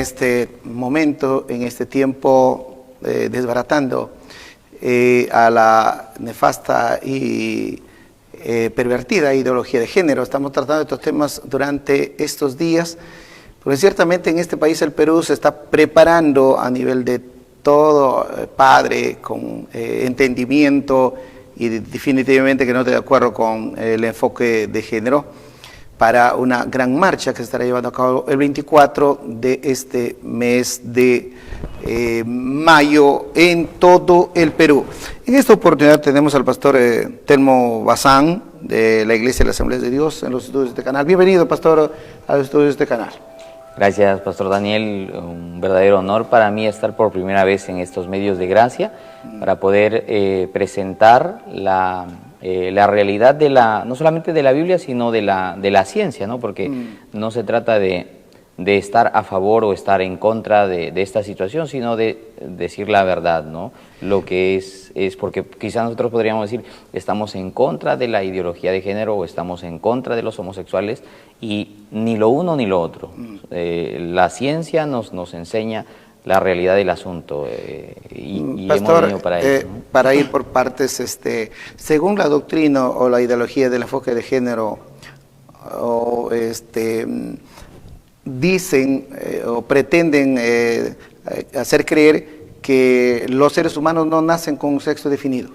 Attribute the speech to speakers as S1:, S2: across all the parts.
S1: este momento, en este tiempo, desbaratando a la nefasta y pervertida ideología de género. Estamos tratando estos temas durante estos días, porque ciertamente en este país, el Perú, se está preparando a nivel de todo padre con entendimiento y definitivamente que no estoy de acuerdo con el enfoque de género, para una gran marcha que se estará llevando a cabo el 24 de este mes de mayo en todo el Perú. En esta oportunidad tenemos al pastor Telmo Bazán, de la Iglesia de la Asamblea de Dios, en los estudios de este canal. Bienvenido, pastor, a los estudios de este canal.
S2: Gracias, pastor Daniel. Un verdadero honor para mí estar por primera vez en estos medios de gracia para poder presentar la realidad de no solamente de la Biblia, sino de la ciencia, ¿no? Porque no se trata de estar a favor o estar en contra de esta situación, sino de decir la verdad, ¿no? Lo que es porque quizás nosotros podríamos decir, estamos en contra de la ideología de género o estamos en contra de los homosexuales, y ni lo uno ni lo otro. La ciencia nos enseña la realidad del asunto y
S1: pastor,
S2: hemos venido para eso, ¿no?
S1: Para ir por partes, según la doctrina o la ideología del enfoque de género, dicen o pretenden hacer creer que los seres humanos no nacen con un sexo definido.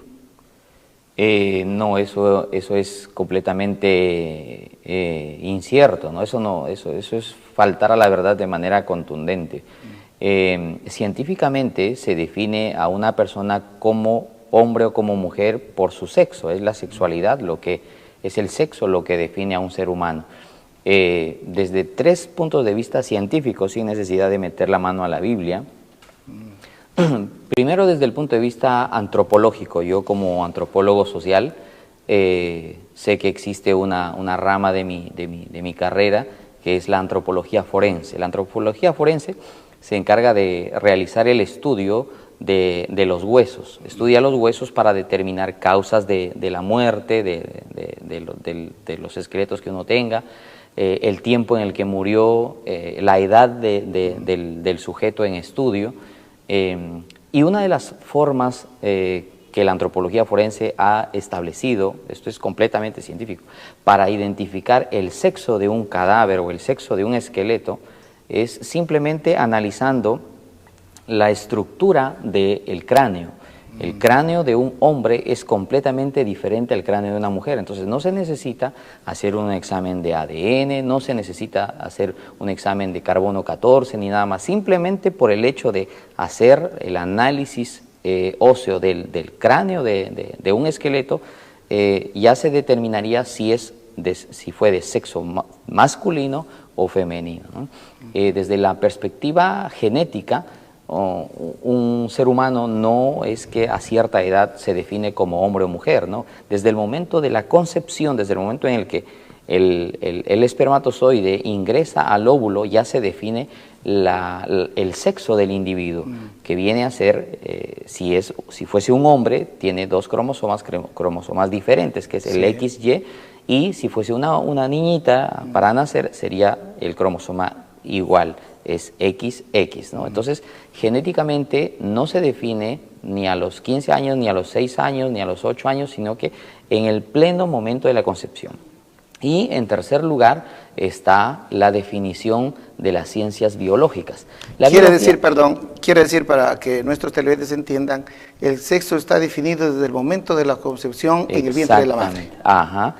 S2: No, eso es completamente incierto, ¿no? Eso es faltar a la verdad de manera contundente. Científicamente se define a una persona como hombre o como mujer por su sexo, es la sexualidad, lo que es el sexo lo que define a un ser humano. Desde 3 puntos de vista científicos, sin necesidad de meter la mano a la Biblia. Primero, desde el punto de vista antropológico, yo como antropólogo social sé que existe una rama de mi carrera, que es la antropología forense. La antropología forense se encarga de realizar el estudio de los huesos, estudia los huesos para determinar causas de la muerte, de los esqueletos que uno tenga, el tiempo en el que murió, la edad del sujeto en estudio. Y una de las formas que la antropología forense ha establecido, esto es completamente científico, para identificar el sexo de un cadáver o el sexo de un esqueleto, es simplemente analizando la estructura del cráneo. El cráneo de un hombre es completamente diferente al cráneo de una mujer, entonces no se necesita hacer un examen de ADN, no se necesita hacer un examen de carbono 14 ni nada más, simplemente por el hecho de hacer el análisis óseo del cráneo de un esqueleto, ya se determinaría si fue de sexo masculino o femenino, ¿no? Desde la perspectiva genética, un ser humano no es que a cierta edad se define como hombre o mujer, ¿no? Desde el momento de la concepción, desde el momento en el que el espermatozoide ingresa al óvulo, ya se define el sexo del individuo, que viene a ser, si fuese un hombre, tiene 2 cromosomas diferentes, que es el XY, y si fuese una niñita para nacer, sería el cromosoma igual, es XX, ¿no? Entonces, genéticamente no se define ni a los 15 años, ni a los 6 años, ni a los 8 años, sino que en el pleno momento de la concepción. Y en tercer lugar está la definición de las ciencias biológicas.
S1: Quiere decir, para que nuestros televidentes entiendan, el sexo está definido desde el momento de la concepción en el vientre de la madre.
S2: Ajá.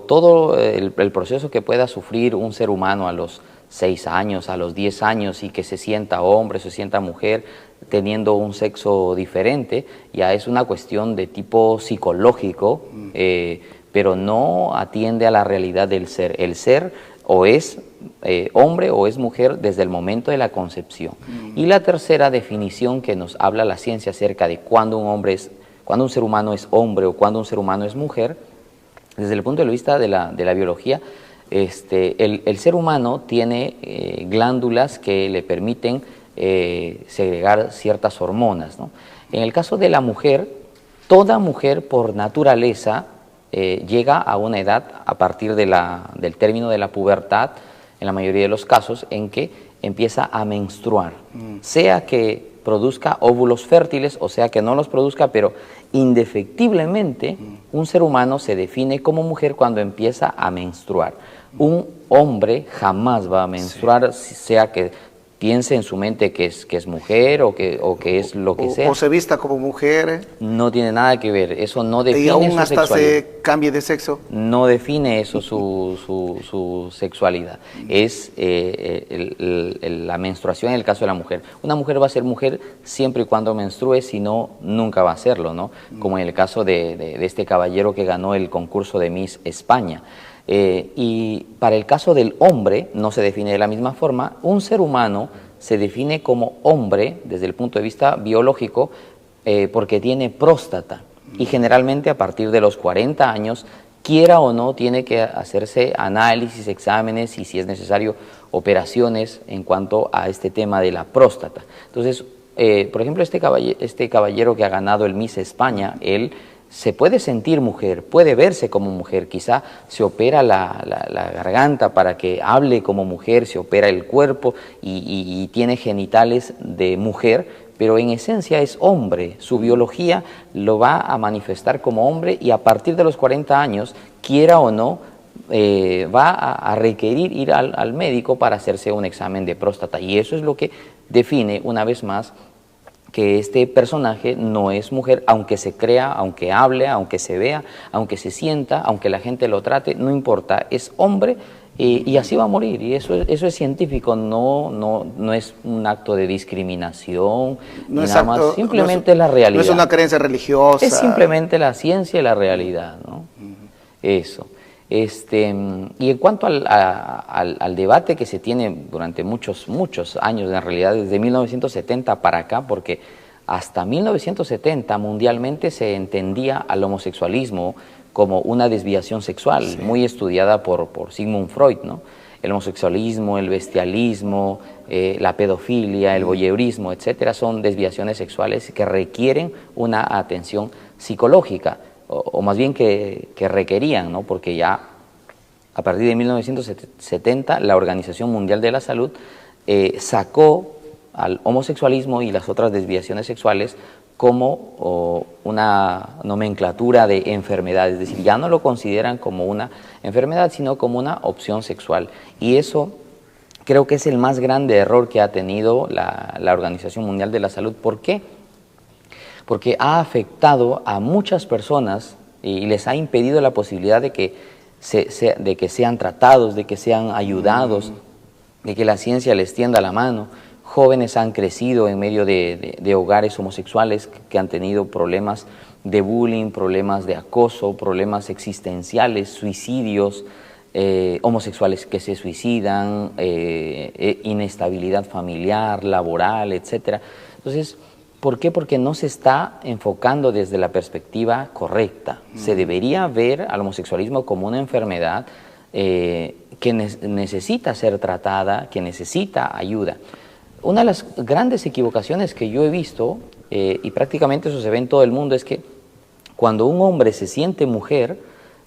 S2: Todo el proceso que pueda sufrir un ser humano a los 6 años, a los 10 años, y que se sienta hombre, se sienta mujer, teniendo un sexo diferente, ya es una cuestión de tipo psicológico, pero no atiende a la realidad del ser. El ser o es hombre o es mujer desde el momento de la concepción. Y la tercera definición que nos habla la ciencia acerca de cuándo un ser humano es hombre o cuándo un ser humano es mujer, desde el punto de vista de la biología, el ser humano tiene glándulas que le permiten segregar ciertas hormonas, ¿no? En el caso de la mujer, toda mujer por naturaleza llega a una edad a partir del término de la pubertad, en la mayoría de los casos, en que empieza a menstruar, sea que produzca óvulos fértiles o sea que no los produzca, pero indefectiblemente un ser humano se define como mujer cuando empieza a menstruar. Un hombre jamás va a menstruar, sea que piense en su mente que es mujer o que es lo que sea.
S1: O se vista como mujer.
S2: No tiene nada que ver, eso no define
S1: y aún
S2: su
S1: hasta
S2: sexualidad.
S1: se cambie de sexo.
S2: No define eso su sexualidad. Es la menstruación en el caso de la mujer. Una mujer va a ser mujer siempre y cuando menstrue, si no, nunca va a serlo, ¿no? Como en el caso de este caballero que ganó el concurso de Miss España. Y para el caso del hombre no se define de la misma forma. Un ser humano se define como hombre desde el punto de vista biológico porque tiene próstata y generalmente a partir de los 40 años, quiera o no, tiene que hacerse análisis, exámenes y si es necesario operaciones en cuanto a este tema de la próstata. Entonces, por ejemplo, este caballero que ha ganado el Miss España, él se puede sentir mujer, puede verse como mujer, quizá se opera la garganta para que hable como mujer, se opera el cuerpo y tiene genitales de mujer, pero en esencia es hombre, su biología lo va a manifestar como hombre y a partir de los 40 años, quiera o no, va a requerir ir al médico para hacerse un examen de próstata y eso es lo que define una vez más que este personaje no es mujer, aunque se crea, aunque hable, aunque se vea, aunque se sienta, aunque la gente lo trate, no importa, es hombre y así va a morir. Y eso es científico, no es un acto de discriminación,
S1: No
S2: ni
S1: es
S2: nada más, simplemente la realidad.
S1: No es una creencia religiosa.
S2: Es simplemente la ciencia y la realidad, ¿no? Eso. Y en cuanto al debate que se tiene durante muchos años, en realidad desde 1970 para acá, porque hasta 1970 mundialmente se entendía al homosexualismo como una desviación sexual, sí, muy estudiada por Sigmund Freud, ¿no? El homosexualismo, el bestialismo, la pedofilia, el voyeurismo, etcétera, son desviaciones sexuales que requieren una atención psicológica. O más bien que requerían, ¿no? Porque ya a partir de 1970 la Organización Mundial de la Salud sacó al homosexualismo y las otras desviaciones sexuales como una nomenclatura de enfermedad, es decir, ya no lo consideran como una enfermedad, sino como una opción sexual. Y eso creo que es el más grande error que ha tenido la Organización Mundial de la Salud. ¿Por qué? Porque ha afectado a muchas personas y les ha impedido la posibilidad de que sean tratados, de que sean ayudados, de que la ciencia les tienda la mano. Jóvenes han crecido en medio de hogares homosexuales que han tenido problemas de bullying, problemas de acoso, problemas existenciales, suicidios, homosexuales que se suicidan, inestabilidad familiar, laboral, etc. Entonces, ¿por qué? Porque no se está enfocando desde la perspectiva correcta. Se debería ver al homosexualismo como una enfermedad que necesita ser tratada, que necesita ayuda. Una de las grandes equivocaciones que yo he visto, y prácticamente eso se ve en todo el mundo, es que cuando un hombre se siente mujer,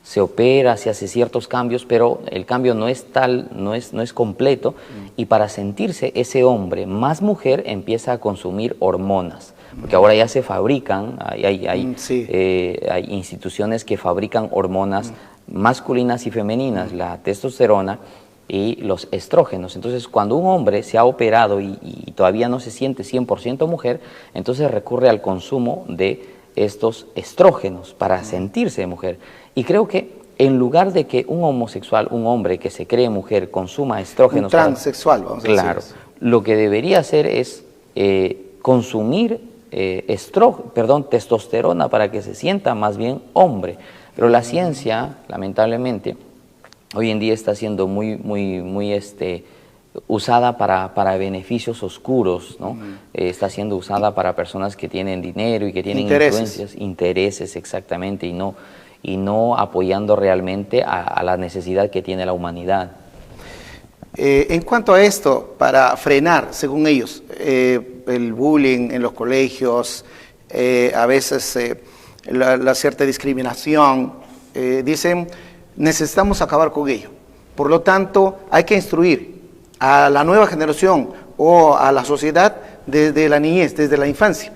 S2: se opera, se hace ciertos cambios, pero el cambio no es tal, no es completo, y para sentirse ese hombre más mujer empieza a consumir hormonas, porque ahora ya se fabrican, hay instituciones que fabrican hormonas masculinas y femeninas, la testosterona y los estrógenos. Entonces, cuando un hombre se ha operado y todavía no se siente 100% mujer, entonces recurre al consumo de estos estrógenos para sentirse mujer. Y creo que en lugar de que un homosexual, un hombre que se cree mujer, consuma estrógenos...
S1: Un transexual, vamos a decir.
S2: Claro, lo que debería hacer es consumir testosterona para que se sienta más bien hombre. Pero la ciencia, lamentablemente, hoy en día está siendo muy usada para beneficios oscuros, ¿no? Está siendo usada para personas que tienen dinero y que tienen intereses exactamente, y no apoyando realmente a la necesidad que tiene la humanidad.
S1: En cuanto a esto, para frenar, según ellos, el bullying en los colegios, a veces la cierta discriminación, dicen, necesitamos acabar con ello. Por lo tanto, hay que instruir a la nueva generación o a la sociedad desde la niñez, desde la infancia.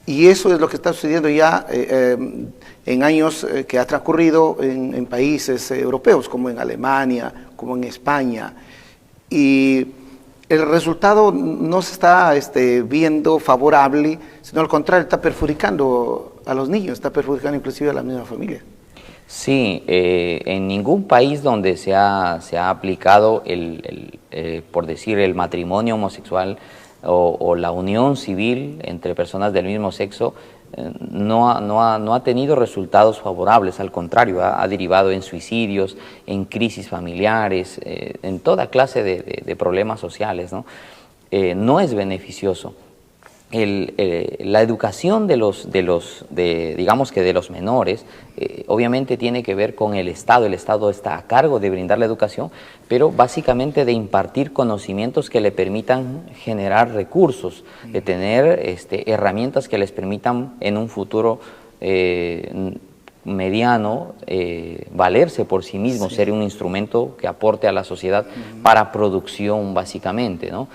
S1: Y eso es lo que está sucediendo ya en años que ha transcurrido en países europeos, como en Alemania, como en España. Y el resultado no se está viendo favorable, sino al contrario, está perjudicando a los niños, está perjudicando inclusive a la misma familia.
S2: Sí, en ningún país donde se ha aplicado, por decir, el matrimonio homosexual o la unión civil entre personas del mismo sexo, no ha tenido resultados favorables, al contrario, ha derivado en suicidios, en crisis familiares, en toda clase de problemas sociales, ¿no? No es beneficioso. La educación digamos que de los menores, obviamente tiene que ver con el Estado está a cargo de brindar la educación, pero básicamente de impartir conocimientos que le permitan generar recursos, de tener herramientas que les permitan en un futuro mediano valerse por sí mismo, sí, ser un instrumento que aporte a la sociedad para producción básicamente, ¿no?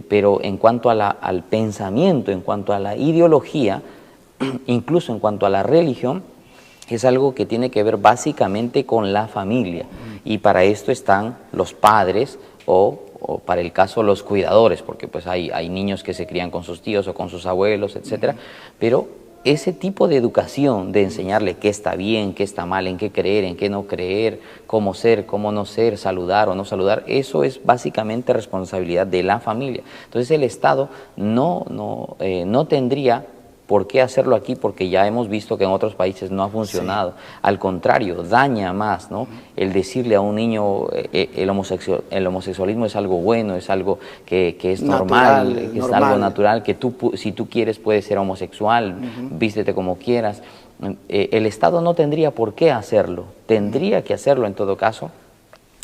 S2: Pero en cuanto al pensamiento, en cuanto a la ideología, incluso en cuanto a la religión, es algo que tiene que ver básicamente con la familia. Y para esto están los padres o para el caso los cuidadores, porque pues hay niños que se crían con sus tíos o con sus abuelos, etcétera, pero ese tipo de educación, de enseñarle qué está bien, qué está mal, en qué creer, en qué no creer, cómo ser, cómo no ser, saludar o no saludar, eso es básicamente responsabilidad de la familia. Entonces el Estado no tendría por qué hacerlo aquí, porque ya hemos visto que en otros países no ha funcionado. Sí. Al contrario, daña más, ¿no? El decirle a un niño el homosexualismo es algo bueno, es algo que es normal, que es algo natural, que si tú quieres puedes ser homosexual, vístete como quieras. El Estado no tendría por qué hacerlo, tendría que hacerlo en todo caso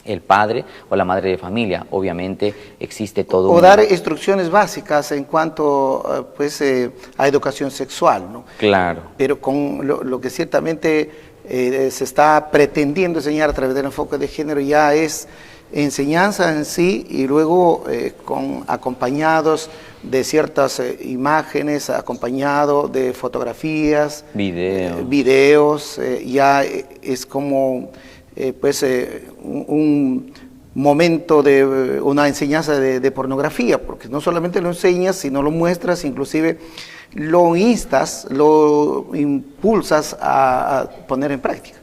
S2: el padre o la madre de familia. Obviamente existe todo
S1: o dar instrucciones básicas en cuanto a educación sexual, ¿no?
S2: Claro.
S1: Pero con lo que ciertamente se está pretendiendo enseñar a través del enfoque de género ya es enseñanza en sí, y luego acompañados de ciertas imágenes, acompañado de fotografías, videos, ya es como un momento de una enseñanza de pornografía, porque no solamente lo enseñas, sino lo muestras, inclusive lo instas, lo impulsas a poner en práctica.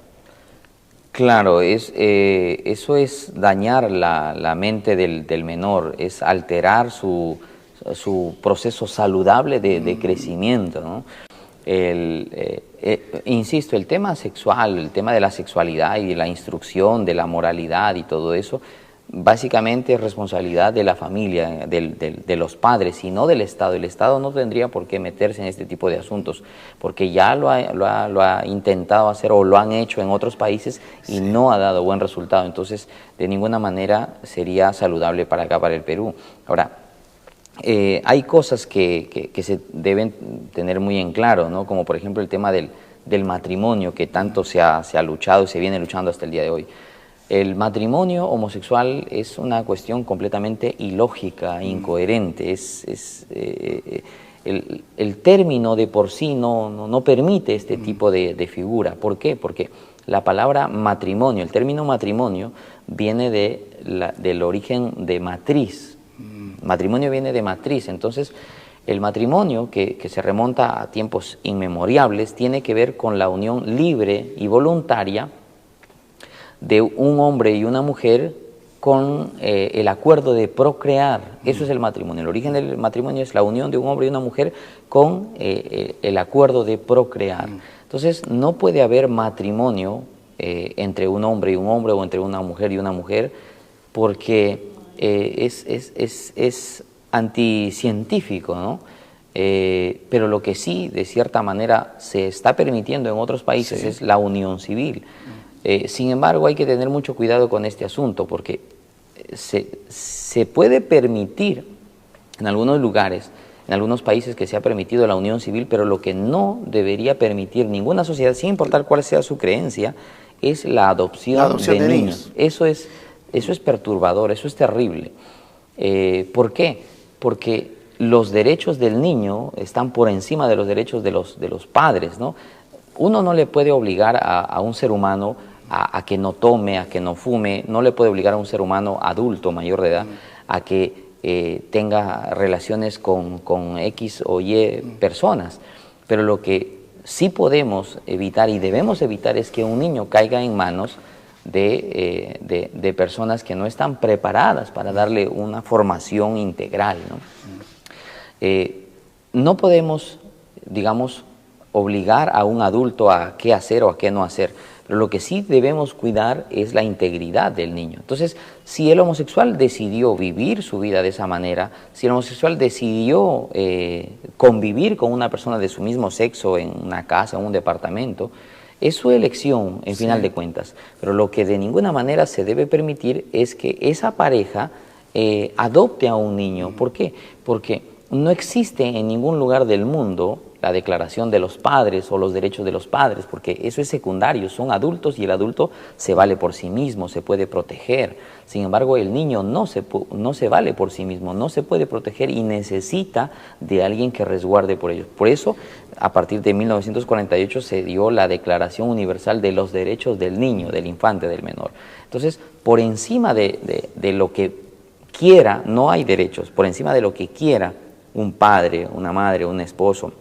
S2: Claro, eso es dañar la mente del menor, es alterar su proceso saludable de crecimiento, ¿no? Insisto, el tema sexual, el tema de la sexualidad y de la instrucción, de la moralidad y todo eso, básicamente es responsabilidad de la familia, de los padres y no del Estado. El Estado no tendría por qué meterse en este tipo de asuntos, porque ya lo ha intentado hacer o lo han hecho en otros países y no ha dado buen resultado. Entonces, de ninguna manera sería saludable para acá, para el Perú. Ahora, hay cosas que se deben tener muy en claro, ¿no? Como por ejemplo el tema del matrimonio, que tanto se ha luchado y se viene luchando hasta el día de hoy. El matrimonio homosexual es una cuestión completamente ilógica, incoherente. El término de por sí no permite este tipo de figura. ¿Por qué? Porque la palabra matrimonio, el término matrimonio, viene del origen de matriz. Matrimonio viene de matriz, entonces el matrimonio que se remonta a tiempos inmemoriales tiene que ver con la unión libre y voluntaria de un hombre y una mujer con el acuerdo de procrear. Eso es el matrimonio. El origen del matrimonio es la unión de un hombre y una mujer con el acuerdo de procrear. Entonces no puede haber matrimonio entre un hombre y un hombre o entre una mujer y una mujer, porque es anticientífico, ¿no? Pero lo que sí, de cierta manera, se está permitiendo en otros países es la unión civil. Sin embargo, hay que tener mucho cuidado con este asunto, porque se puede permitir en algunos lugares, en algunos países que se ha permitido la unión civil, pero lo que no debería permitir ninguna sociedad, sin importar cuál sea su creencia, es la adopción de niños. Eso es perturbador, eso es terrible. ¿Por qué? Porque los derechos del niño están por encima de los derechos de los padres, ¿no? Uno no le puede obligar a un ser humano a que no tome, a que no fume, no le puede obligar a un ser humano adulto, mayor de edad, a que tenga relaciones con X o Y personas. Pero lo que sí podemos evitar y debemos evitar es que un niño caiga en manos de personas que no están preparadas para darle una formación integral, ¿no? No podemos, digamos, obligar a un adulto a qué hacer o a qué no hacer, pero lo que sí debemos cuidar es la integridad del niño. Entonces, si el homosexual decidió vivir su vida de esa manera, si el homosexual decidió convivir con una persona de su mismo sexo en una casa, en un departamento, es su elección, en final de cuentas. Pero lo que de ninguna manera se debe permitir es que esa pareja adopte a un niño. ¿Por qué? Porque no existe en ningún lugar del mundo la declaración de los padres o los derechos de los padres, porque eso es secundario, son adultos y el adulto se vale por sí mismo, se puede proteger. Sin embargo, el niño no se vale por sí mismo, no se puede proteger y necesita de alguien que resguarde por ellos. Por eso, a partir de 1948 se dio la Declaración Universal de los Derechos del Niño, del infante, del menor. Entonces, por encima de lo que quiera, no hay derechos, por encima de lo que quiera un padre, una madre, un esposo,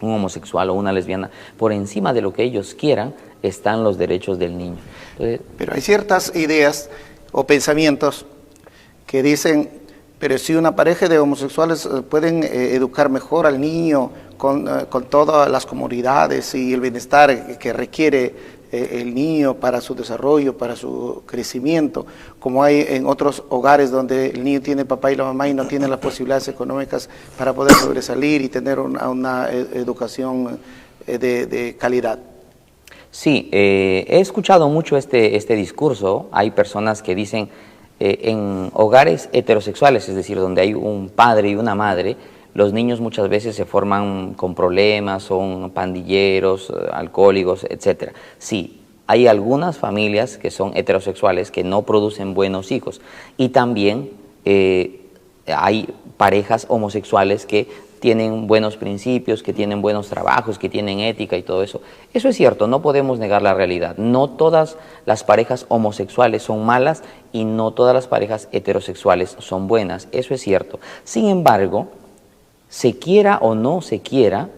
S2: un homosexual o una lesbiana, por encima de lo que ellos quieran, están los derechos del niño. Entonces,
S1: pero hay ciertas ideas o pensamientos que dicen, pero si una pareja de homosexuales pueden educar mejor al niño con todas las comodidades y el bienestar que requiere el niño para su desarrollo, para su crecimiento, como hay en otros hogares donde el niño tiene papá y la mamá y no tiene las posibilidades económicas para poder sobresalir y tener una educación de calidad.
S2: Sí, he escuchado mucho este discurso. Hay personas que dicen en hogares heterosexuales, es decir, donde hay un padre y una madre, los niños muchas veces se forman con problemas, son pandilleros, alcohólicos, etc. Sí, hay algunas familias que son heterosexuales que no producen buenos hijos y también hay parejas homosexuales que tienen buenos principios, que tienen buenos trabajos, que tienen ética y todo eso. Eso es cierto, no podemos negar la realidad. No todas las parejas homosexuales son malas y no todas las parejas heterosexuales son buenas. Eso es cierto. Sin embargo, se quiera o no se quiera,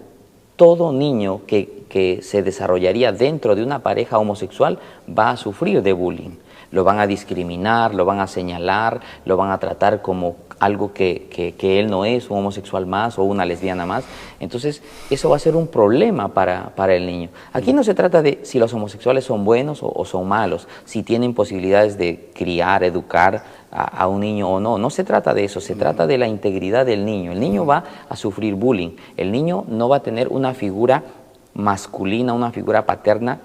S2: todo niño que se desarrollaría dentro de una pareja homosexual va a sufrir de bullying. Lo van a discriminar, lo van a señalar, lo van a tratar como algo que él no es, un homosexual más o una lesbiana más. Entonces, eso va a ser un problema para el niño. Aquí no se trata de si los homosexuales son buenos o son malos, si tienen posibilidades de criar, educar a un niño o no. No se trata de eso, se trata de la integridad del niño. El niño va a sufrir bullying, el niño no va a tener una figura masculina, una figura paterna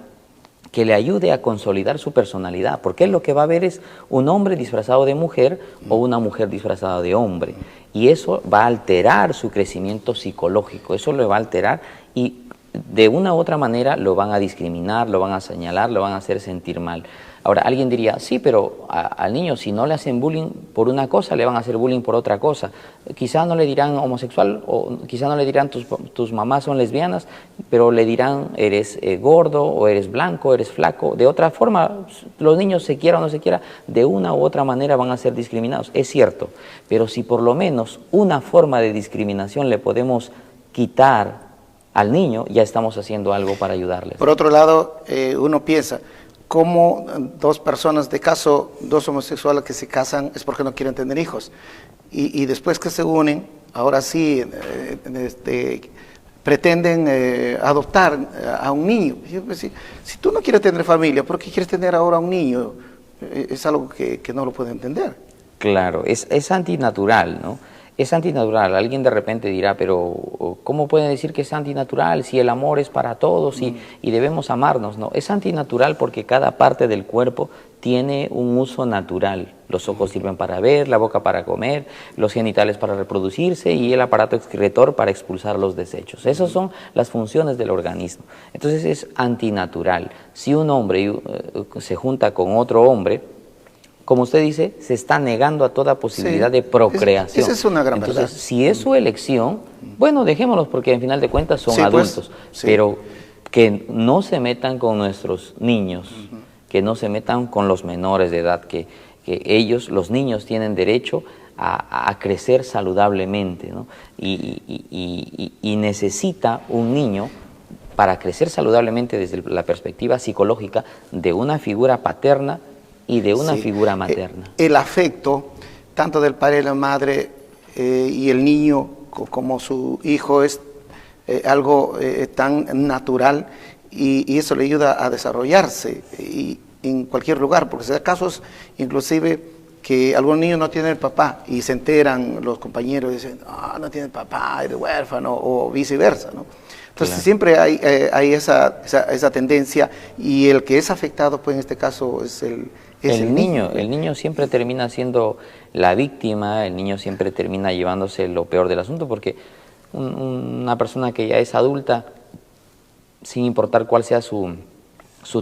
S2: que le ayude a consolidar su personalidad, porque él lo que va a ver es un hombre disfrazado de mujer o una mujer disfrazada de hombre, y eso va a alterar su crecimiento psicológico, eso lo va a alterar y de una u otra manera lo van a discriminar, lo van a señalar, lo van a hacer sentir mal. Ahora, alguien diría, sí, pero al niño si no le hacen bullying por una cosa, le van a hacer bullying por otra cosa. Quizá no le dirán homosexual, o quizá no le dirán tus mamás son lesbianas, pero le dirán eres gordo, o eres blanco, eres flaco. De otra forma, los niños, se quiera o no se quiera, de una u otra manera van a ser discriminados. Es cierto, pero si por lo menos una forma de discriminación le podemos quitar al niño, ya estamos haciendo algo para ayudarle.
S1: Por otro lado, uno piensa, ¿cómo dos personas, de caso, dos homosexuales que se casan es porque no quieren tener hijos? Y después que se unen, ahora sí, pretenden adoptar a un niño. Si tú no quieres tener familia, ¿por qué quieres tener ahora a un niño? Es algo que no lo puedo entender.
S2: Claro, es antinatural, ¿no? Es antinatural. Alguien de repente dirá, pero ¿cómo pueden decir que es antinatural si el amor es para todos y debemos amarnos? No, es antinatural porque cada parte del cuerpo tiene un uso natural. Los ojos sirven para ver, la boca para comer, los genitales para reproducirse y el aparato excretor para expulsar los desechos. Esas son las funciones del organismo. Entonces es antinatural. Si un hombre se junta con otro hombre, como usted dice, se está negando a toda posibilidad de procreación.
S1: Esa es una gran
S2: Entonces,
S1: verdad.
S2: si es su elección, bueno, dejémoslos porque en final de cuentas son
S1: Sí, pues,
S2: adultos,
S1: sí.
S2: pero que no se metan con nuestros niños, que no se metan con los menores de edad, que ellos, los niños, tienen derecho a crecer saludablemente, ¿no? Y necesita un niño, para crecer saludablemente desde la perspectiva psicológica, de una figura paterna y de una figura materna.
S1: El afecto, tanto del padre y la madre, y el niño como su hijo, es algo tan natural, y eso le ayuda a desarrollarse y en cualquier lugar, porque se da casos inclusive que algunos niños no tienen el papá y se enteran los compañeros y dicen, no tiene papá, es huérfano, o viceversa, ¿no? Entonces
S2: Claro.
S1: siempre hay esa tendencia, y el que es afectado, pues en este caso es el niño.
S2: El niño siempre termina siendo la víctima, el niño siempre termina llevándose lo peor del asunto, porque una persona que ya es adulta, sin importar cuál sea su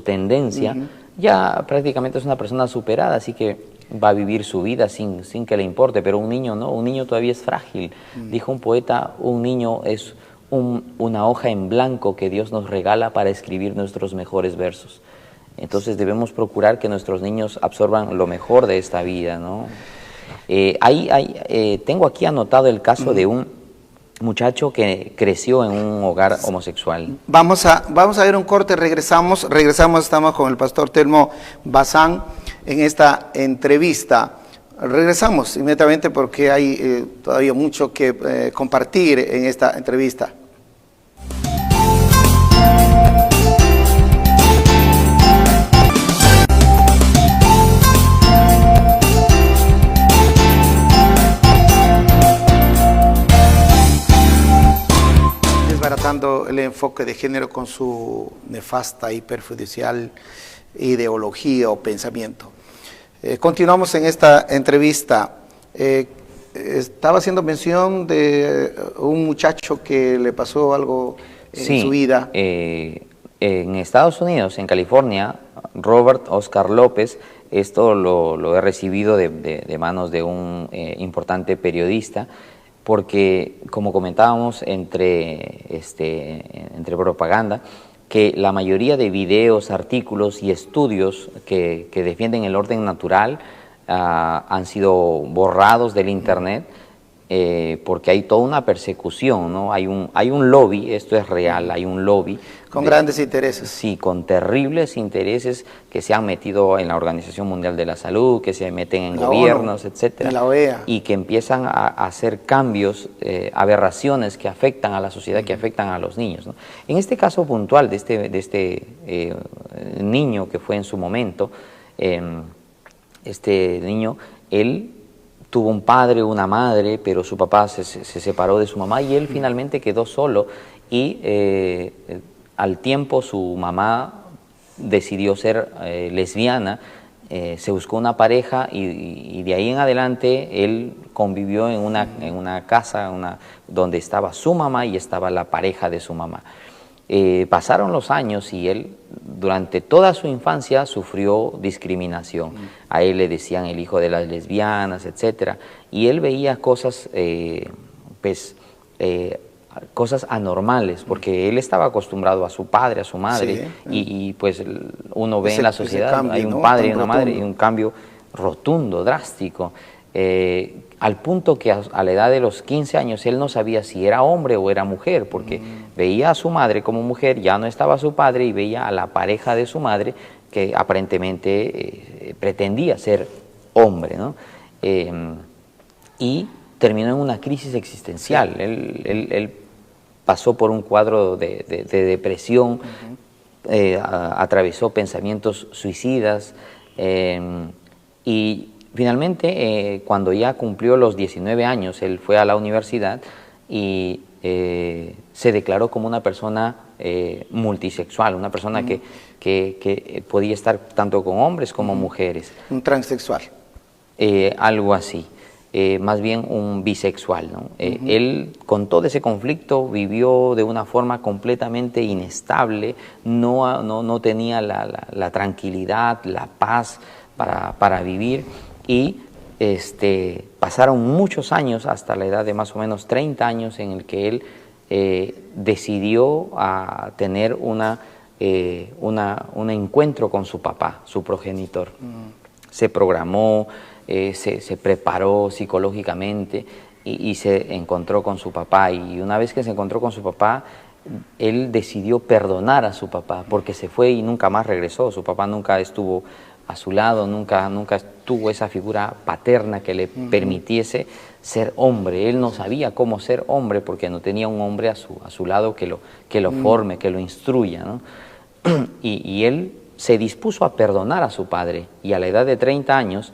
S2: tendencia, ya prácticamente es una persona superada, así que va a vivir su vida sin que le importe, pero un niño no, un niño todavía es frágil. Dijo un poeta, un niño es una hoja en blanco que Dios nos regala para escribir nuestros mejores versos. Entonces debemos procurar que nuestros niños absorban lo mejor de esta vida, ¿no? Tengo aquí anotado el caso de un muchacho que creció en un hogar homosexual.
S1: Vamos a ver un corte, regresamos, estamos con el pastor Telmo Bazán en esta entrevista. Regresamos inmediatamente porque hay todavía mucho que compartir en esta entrevista. Desbaratando el enfoque de género con su nefasta y perjudicial ideología o pensamiento. Continuamos en esta entrevista. Estaba haciendo mención de un muchacho que le pasó algo en su vida.
S2: En Estados Unidos, en California, Robert Oscar López, esto lo he recibido de manos de un importante periodista, porque, como comentábamos entre propaganda, que la mayoría de videos, artículos y estudios que defienden el orden natural han sido borrados del Internet, porque hay toda una persecución, ¿no? Hay un lobby, esto es real, hay un lobby.
S1: Con grandes intereses.
S2: Sí, con terribles intereses que se han metido en la Organización Mundial de la Salud, que se meten en gobiernos, etcétera,
S1: la OEA.
S2: Y que empiezan a hacer cambios, aberraciones que afectan a la sociedad, que afectan a los niños, ¿no? En este caso puntual de este niño que fue en su momento, este niño, él tuvo un padre, una madre, pero su papá se separó de su mamá y él finalmente quedó solo, y al tiempo su mamá decidió ser lesbiana, se buscó una pareja y de ahí en adelante él convivió en una casa donde estaba su mamá y estaba la pareja de su mamá. Pasaron los años y él durante toda su infancia sufrió discriminación. A él le decían el hijo de las lesbianas, etcétera, y él veía cosas, cosas anormales, porque él estaba acostumbrado a su padre, a su madre, y pues uno ve en la sociedad, cambio, hay un padre y una madre, y un cambio rotundo, drástico. Al punto que a la edad de los 15 años él no sabía si era hombre o era mujer, porque veía a su madre como mujer, ya no estaba su padre, y veía a la pareja de su madre que aparentemente pretendía ser hombre, ¿no? Y terminó en una crisis existencial. Él pasó por un cuadro de depresión, atravesó pensamientos suicidas, y finalmente, cuando ya cumplió los 19 años, él fue a la universidad y se declaró como una persona multisexual, una persona que podía estar tanto con hombres como mujeres.
S1: Un transexual.
S2: Algo así. Más bien un bisexual, ¿no? Él, con todo ese conflicto, vivió de una forma completamente inestable, no tenía la tranquilidad, la paz para vivir, y pasaron muchos años, hasta la edad de más o menos 30 años, en el que él decidió a tener un encuentro con su papá, su progenitor. Se programó, se preparó psicológicamente y se encontró con su papá, y una vez que se encontró con su papá, él decidió perdonar a su papá, porque se fue y nunca más regresó. Su papá nunca estuvo a su lado, nunca tuvo esa figura paterna que le permitiese ser hombre. Él no sabía cómo ser hombre porque no tenía un hombre a su lado que lo forme, que lo instruya, ¿no? Y él se dispuso a perdonar a su padre, y a la edad de 30 años,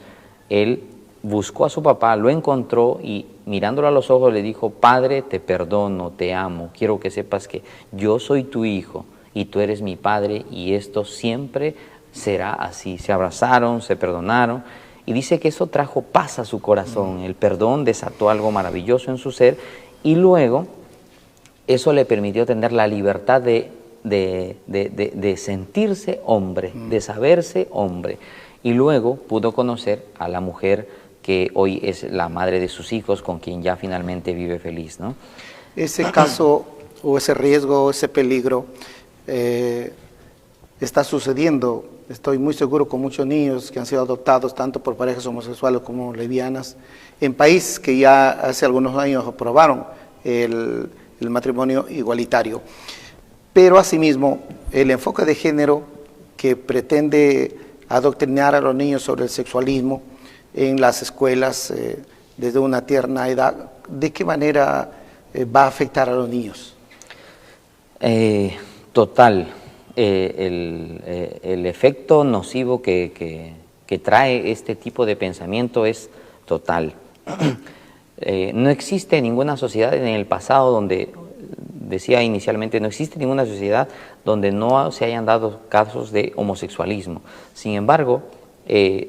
S2: él buscó a su papá, lo encontró y mirándolo a los ojos le dijo: Padre, te perdono, te amo, quiero que sepas que yo soy tu hijo y tú eres mi padre, y esto siempre será así. Se abrazaron, se perdonaron, y dice que eso trajo paz a su corazón. El perdón desató algo maravilloso en su ser, y luego eso le permitió tener la libertad de sentirse hombre, de saberse hombre, y luego pudo conocer a la mujer que hoy es la madre de sus hijos, con quien ya finalmente vive feliz, ¿no?
S1: Ese caso o ese riesgo, ese peligro está sucediendo, estoy muy seguro, con muchos niños que han sido adoptados tanto por parejas homosexuales como lesbianas, en países que ya hace algunos años aprobaron el matrimonio igualitario. Pero asimismo, el enfoque de género que pretende adoctrinar a los niños sobre el sexualismo en las escuelas desde una tierna edad, ¿de qué manera va a afectar a los niños?
S2: Total. El efecto nocivo que trae este tipo de pensamiento es total. No existe ninguna sociedad en el pasado donde, decía inicialmente, no existe ninguna sociedad donde no se hayan dado casos de homosexualismo. Sin embargo,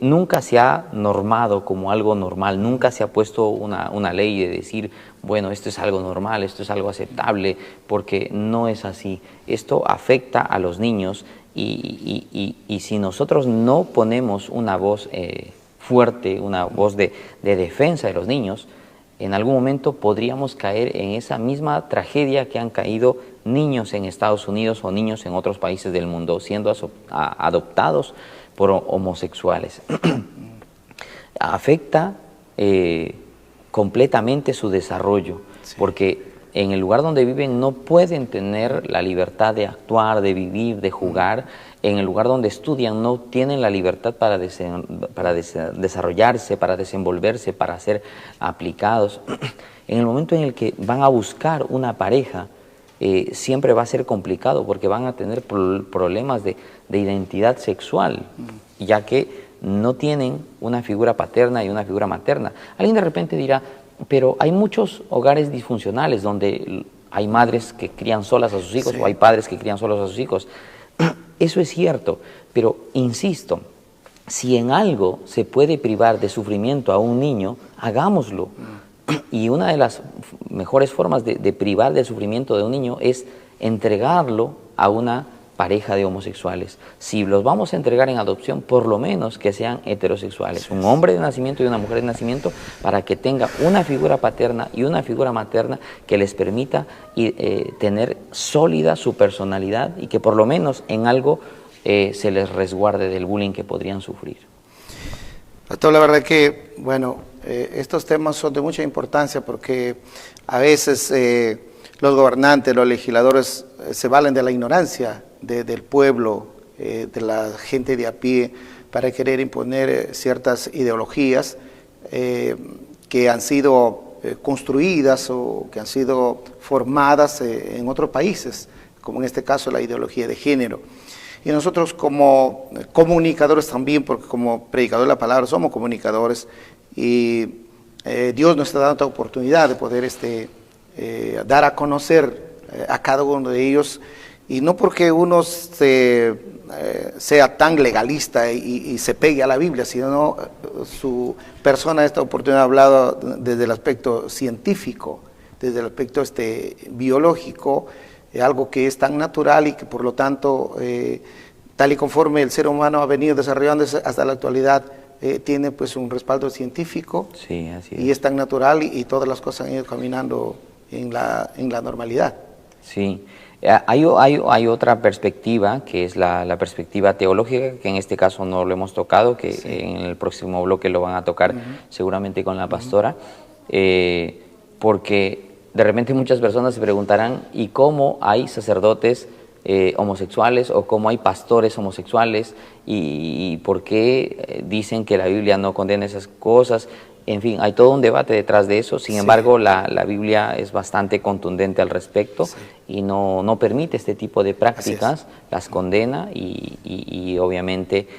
S2: nunca se ha normado como algo normal, nunca se ha puesto una ley de decir, bueno, esto es algo normal, esto es algo aceptable, porque no es así. Esto afecta a los niños, y si nosotros no ponemos una voz fuerte, una voz de defensa de los niños, en algún momento podríamos caer en esa misma tragedia que han caído niños en Estados Unidos o niños en otros países del mundo, siendo adoptados por homosexuales. Afecta completamente su desarrollo, sí, porque en el lugar donde viven no pueden tener la libertad de actuar, de vivir, de jugar. En el lugar donde estudian no tienen la libertad para desarrollarse, para desenvolverse, para ser aplicados. En el momento en el que van a buscar una pareja, siempre va a ser complicado, porque van a tener problemas de identidad sexual, ya que no tienen una figura paterna y una figura materna. Alguien de repente dirá, pero hay muchos hogares disfuncionales donde hay madres que crían solas a sus hijos, sí, o hay padres que crían solos a sus hijos. Eso es cierto, pero insisto, si en algo se puede privar de sufrimiento a un niño, hagámoslo. Y una de las mejores formas de privar del sufrimiento de un niño es entregarlo a una pareja de homosexuales. Si los vamos a entregar en adopción, por lo menos que sean heterosexuales, un hombre de nacimiento y una mujer de nacimiento, para que tenga una figura paterna y una figura materna que les permita tener sólida su personalidad, y que por lo menos en algo se les resguarde del bullying que podrían sufrir.
S1: Pastor, la verdad que, bueno, estos temas son de mucha importancia, porque a veces los gobernantes, los legisladores se valen de la ignorancia del pueblo, de la gente de a pie, para querer imponer ciertas ideologías que han sido construidas o que han sido formadas en otros países, como en este caso la ideología de género. Y nosotros como comunicadores también, porque como predicadores de la palabra somos comunicadores, y Dios nos está dando esta oportunidad de poder dar a conocer a cada uno de ellos, y no porque uno sea tan legalista y se pegue a la Biblia, sino su persona, esta oportunidad ha hablado desde el aspecto científico, desde el aspecto biológico, algo que es tan natural y que por lo tanto tal y conforme el ser humano ha venido desarrollándose hasta la actualidad, tiene pues un respaldo científico.
S2: Sí, así es.
S1: Y es tan natural y todas las cosas han ido caminando en la normalidad.
S2: Sí, hay otra perspectiva que es la perspectiva teológica, que en este caso no lo hemos tocado, que en el próximo bloque lo van a tocar seguramente con la pastora, porque de repente muchas personas se preguntarán, ¿y cómo hay sacerdotes homosexuales o cómo hay pastores homosexuales y por qué dicen que la Biblia no condena esas cosas? En fin, hay todo un debate detrás de eso. Sin embargo, la Biblia es bastante contundente al respecto y no permite este tipo de prácticas, las condena y obviamente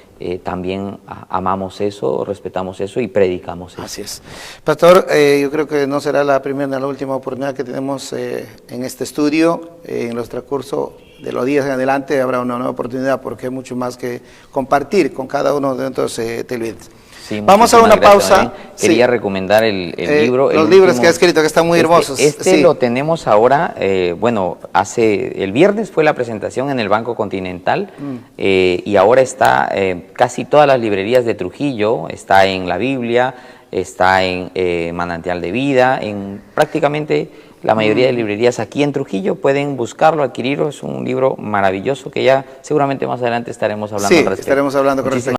S2: también amamos eso, respetamos eso y predicamos eso.
S1: Así es. Pastor, yo creo que no será la primera ni la última oportunidad que tenemos en este estudio. En los transcurso de los días en adelante habrá una nueva oportunidad porque hay mucho más que compartir con cada uno de nuestros televidentes.
S2: Sí,
S1: vamos a una pausa.
S2: Quería recomendar el libro.
S1: Los libros que ha escrito, que están muy hermosos.
S2: Lo tenemos ahora, bueno, el viernes fue la presentación en el Banco Continental y ahora está casi todas las librerías de Trujillo, está en la Biblia, está en Manantial de Vida, en prácticamente la mayoría de librerías aquí en Trujillo pueden buscarlo, adquirirlo. Es un libro maravilloso que ya seguramente más adelante estaremos hablando al respecto.
S1: Estaremos hablando con respecto.